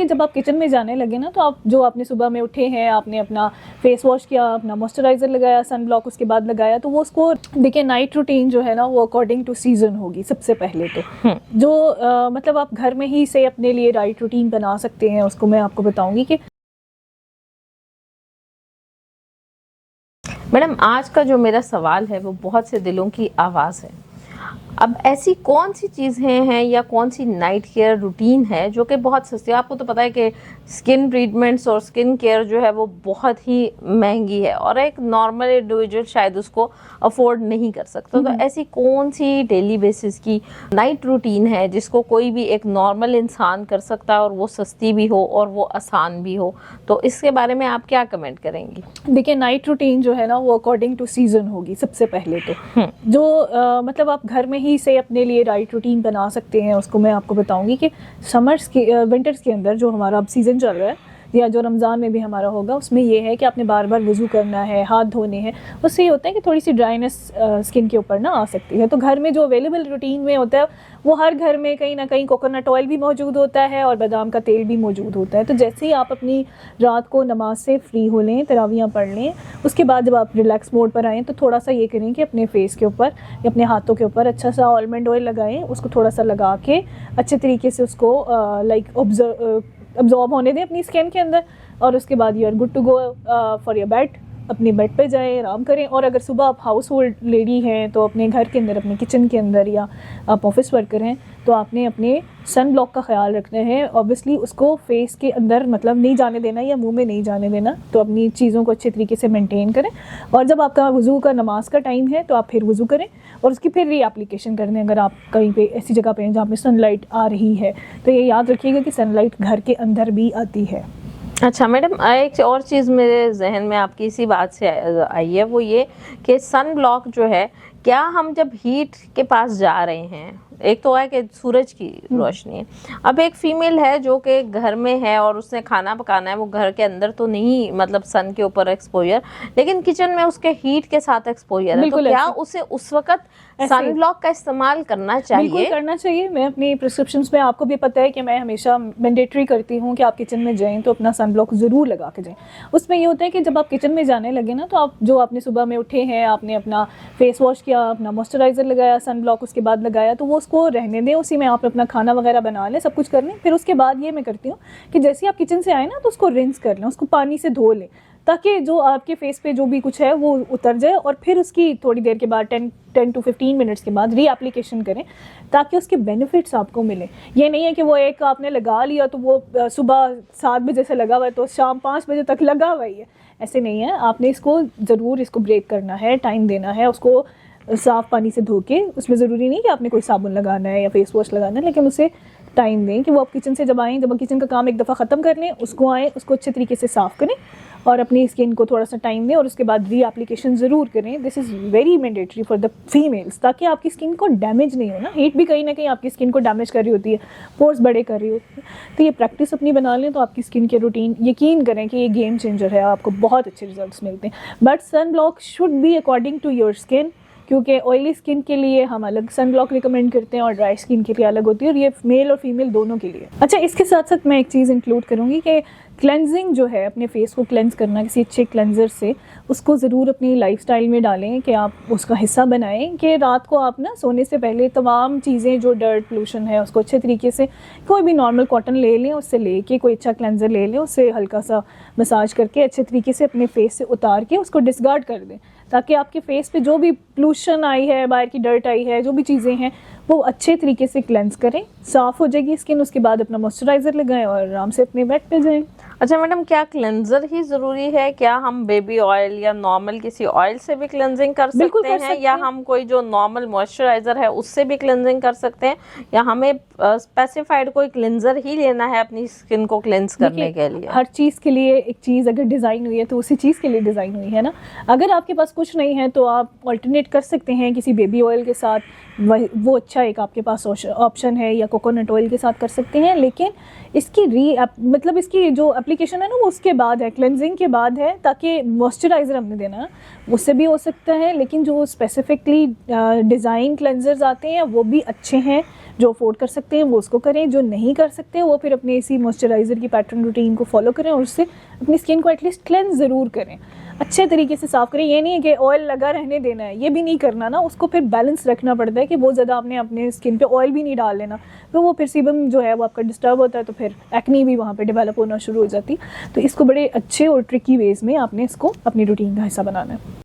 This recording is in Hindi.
कि जब आप किचन में जाने लगे ना, तो आप जो आपने सुबह में उठे हैं, आपने अपना फेस वॉश किया, अपना मॉइस्चराइज़र लगाया, सन ब्लॉक उसके बाद लगाया, तो वो उसको देखिए नाइट रूटीन जो है ना वो अकॉर्डिंग टू सीज़न होगी सबसे पहले तो। जो मतलब आप घर में ही से अपने लिए राइट रूटीन बना सकते हैं, उसको मैं आपको बताऊँगी कि मैडम आज का जो मेरा सवाल है वो बहुत से दिलों की आवाज़ है। अब ऐसी कौन सी चीज़ें हैं या कौन सी नाइट केयर रूटीन है जो कि बहुत सस्ती है? आपको तो पता है कि स्किन ट्रीटमेंट्स और स्किन केयर जो है वो बहुत ही महंगी है और एक नॉर्मल इंडिविजुअल शायद उसको अफोर्ड नहीं कर सकता। तो ऐसी कौन सी डेली बेसिस की नाइट रूटीन है जिसको कोई भी एक नॉर्मल इंसान कर सकता है और वो सस्ती भी हो और वो आसान भी हो? तो इसके बारे में आप क्या कमेंट करेंगी? देखिए नाइट रूटीन जो है ना वो अकॉर्डिंग टू सीज़न होगी सबसे पहले तो। जो मतलब आप घर में ही से अपने लिए राइट रूटीन बना सकते हैं, उसको मैं आपको बताऊंगी कि समर्स के विंटर्स के अंदर जो हमारा अब सीज़न चल रहा है या जो रमज़ान में भी हमारा होगा, उसमें ये है कि आपने बार बार वज़ू करना है, हाथ धोने हैं। उससे ये होता है कि थोड़ी सी ड्राइनेस स्किन के ऊपर ना आ सकती है। तो घर में जो अवेलेबल रूटीन में होता है वो हर घर में कहीं ना कहीं कोकोनट ऑयल भी मौजूद होता है और बादाम का तेल भी मौजूद होता है। तो जैसे ही आप अपनी रात को नमाज से फ्री हो लें, तरावियाँ पढ़ लें, उसके बाद जब आप रिलैक्स मोड पर आएँ तो थोड़ा सा ये करें कि अपने फेस के ऊपर या अपने हाथों के ऊपर अच्छा सा आलमंड ऑयल लगाएं। उसको थोड़ा सा लगा के अच्छे तरीके से उसको अब्जॉर्ब होने दें अपनी स्किन के अंदर, और उसके बाद you are good to go for your bed. अपने बेड पे जाएं, आराम करें। और अगर सुबह आप हाउस होल्ड लेडी हैं तो अपने घर के अंदर, अपने किचन के अंदर, या आप ऑफिस वर्कर हैं तो आपने अपने सन ब्लॉक का ख्याल रखना है। ऑब्वियसली उसको फेस के अंदर मतलब नहीं जाने देना या मुंह में नहीं जाने देना। तो अपनी चीज़ों को अच्छे तरीके से मेंटेन करें। और जब आपका वज़ू का नमाज का टाइम है तो आप फिर वज़ू करें और उसकी फिर री एप्लीकेशन कर दें। अगर आप कहीं पे ऐसी जगह पे हैं जहाँ पे सनलाइट आ रही है तो ये याद रखिएगा कि सनलाइट घर के अंदर भी आती है। अच्छा मैडम, एक और चीज़ मेरे जहन में आपकी इसी बात से आई है, वो ये कि सन ब्लॉक जो है, क्या हम जब हीट के पास जा रहे हैं, एक तो है कि सूरज की रोशनी है, अब एक फीमेल है जो कि घर में है और उसने खाना पकाना है, वो घर के अंदर तो नहीं मतलब सन के ऊपर एक्सपोजर, लेकिन किचन में उसके हीट के साथ एक्सपोजर है, तो क्या उसे उस वक्त सन ब्लॉक का इस्तेमाल करना चाहिए? बिल्कुल करना चाहिए। मैं अपनी प्रिस्क्रिप्शंस में, आपको भी पता है कि मैं हमेशा मैंडेटरी करती हूँ कि आप किचन में जाएं तो अपना सन ब्लॉक ज़रूर लगा के जाएं। उसमें ये होता है कि जब आप किचन में जाने लगे ना, तो आप जो आपने सुबह में उठे हैं, आपने अपना फेस वॉश किया, अपना मॉइस्चराइज़र लगाया, सन ब्लॉक उसके बाद लगाया, तो वो उसको रहने दें, उसी में आप अपना खाना वगैरह बना लें, सब कुछ कर लें। फिर उसके बाद ये मैं करती हूँ कि जैसे आप किचन से आए ना तो उसको रिंस कर लें, उसको पानी से धो लें, ताकि जो आपके फेस पे जो भी कुछ है वो उतर जाए। और फिर उसकी थोड़ी देर के बाद 10 to 15 मिनट्स के बाद री एप्लीकेशन करें, ताकि उसके बेनिफिट्स आपको मिलें। ये नहीं है कि वो एक आपने लगा लिया तो वो सुबह 7 बजे से लगा हुआ है तो शाम 5 बजे तक लगा हुआ ही है, ऐसे नहीं है। आपने इसको ज़रूर इसको ब्रेक करना है, टाइम देना है, उसको साफ़ पानी से धो के। उसमें ज़रूरी नहीं कि आपने कोई साबुन लगाना है या फेस वॉश लगाना है, लेकिन उसे टाइम दें कि वो आप किचन से जब आएँ, जब आप किचन का काम एक दफ़ा ख़त्म कर लें, उसको आएँ, उसको अच्छे तरीके से साफ़ करें और अपनी स्किन को थोड़ा सा टाइम दें और उसके बाद री एप्लीकेशन ज़रूर करें। This is very mandatory for the females, ताकि आपकी स्किन को डैमेज नहीं हो ना। हीट भी कहीं ना कहीं आपकी स्किन को डैमेज कर रही होती है, पोर्स बड़े कर रही होती है। तो ये प्रैक्टिस अपनी बना लें तो आपकी स्किन के रूटीन, यकीन करें कि ये गेम चेंजर है, आपको बहुत अच्छे रिजल्ट्स मिलते हैं। But sun block should be according to your skin, क्योंकि ऑयली स्किन के लिए हम अलग सन ब्लॉक रिकमेंड करते हैं और ड्राई स्किन के लिए अलग होती है, और ये मेल और फीमेल दोनों के लिए। अच्छा, इसके साथ साथ मैं एक चीज़ इंक्लूड करूँगी कि क्लेंजिंग जो है, अपने फेस को क्लेंज करना किसी अच्छे क्लेंजर से, उसको ज़रूर अपनी लाइफस्टाइल में डालें कि आप उसका हिस्सा बनाएं कि रात को आप ना सोने से पहले तमाम चीज़ें जो डर्ट पोल्यूशन है उसको अच्छे तरीके से, कोई भी नॉर्मल कॉटन ले लें, उससे लेके कोई अच्छा क्लेंजर ले लें, उससे हल्का सा मसाज करके अच्छे तरीके से अपने फेस से उतार के उसको डिस्कार्ड कर दें, ताकि आपके फेस पे जो भी पोल्यूशन आई है, बाहर की डर्ट आई है, जो भी चीज़ें हैं, वो अच्छे तरीके से क्लेंस करें, साफ़ हो जाएगी स्किन। उसके बाद अपना मॉइस्चराइज़र लगाएं और आराम से अपने बेड पे जाएं। अच्छा मैडम, क्या क्लेंजर ही ज़रूरी है? क्या हम बेबी ऑयल या नॉर्मल किसी ऑयल से भी क्लेंजिंग कर सकते हैं, या हम कोई जो नॉर्मल मॉइस्चराइज़र है उससे भी क्लेंजिंग कर सकते हैं, या हमें स्पेसिफाइड कोई क्लेंजर ही लेना है अपनी स्किन को क्लेंस करने के लिए? हर चीज़ के लिए एक चीज़ अगर डिज़ाइन हुई है तो उसी चीज़ के लिए डिज़ाइन हुई है ना। अगर आपके पास कुछ नहीं है तो आप ऑल्टरनेट कर सकते हैं किसी बेबी ऑयल के साथ, वो अच्छा एक आपके पास ऑप्शन है, या कोकोनट ऑयल के साथ कर सकते हैं। लेकिन इसकी मतलब इसकी जो एप्लीकेशन है ना वो उसके बाद है, क्लेंजिंग के बाद है, ताकि मॉइस्चराइज़र हमने देना है उससे भी हो सकता है। लेकिन जो स्पेसिफिकली डिज़ाइन क्लेंजर्स आते हैं वो भी अच्छे हैं, जो अफोर्ड कर सकते हैं वो उसको करें, जो नहीं कर सकते वो फिर अपने इसी मॉइस्चराइज़र की पैटर्न रूटीन को फॉलो करें और उससे अपनी स्किन को एटलीस्ट क्लेंज ज़रूर करें, अच्छे तरीके से साफ़ करें। ये नहीं है कि ऑयल लगा रहने देना है, ये भी नहीं करना ना, उसको फिर बैलेंस रखना पड़ता है कि बहुत ज़्यादा आपने अपने स्किन पे ऑयल भी नहीं डाल लेना, तो वो फिर सीबम जो है वो आपका डिस्टर्ब होता है, तो फिर एक्नी भी वहाँ पे डेवलप होना शुरू हो जाती है। तो इसको बड़े अच्छे और ट्रिकी वेज़ में आपने इसको अपनी रूटीन का हिस्सा बनाना है।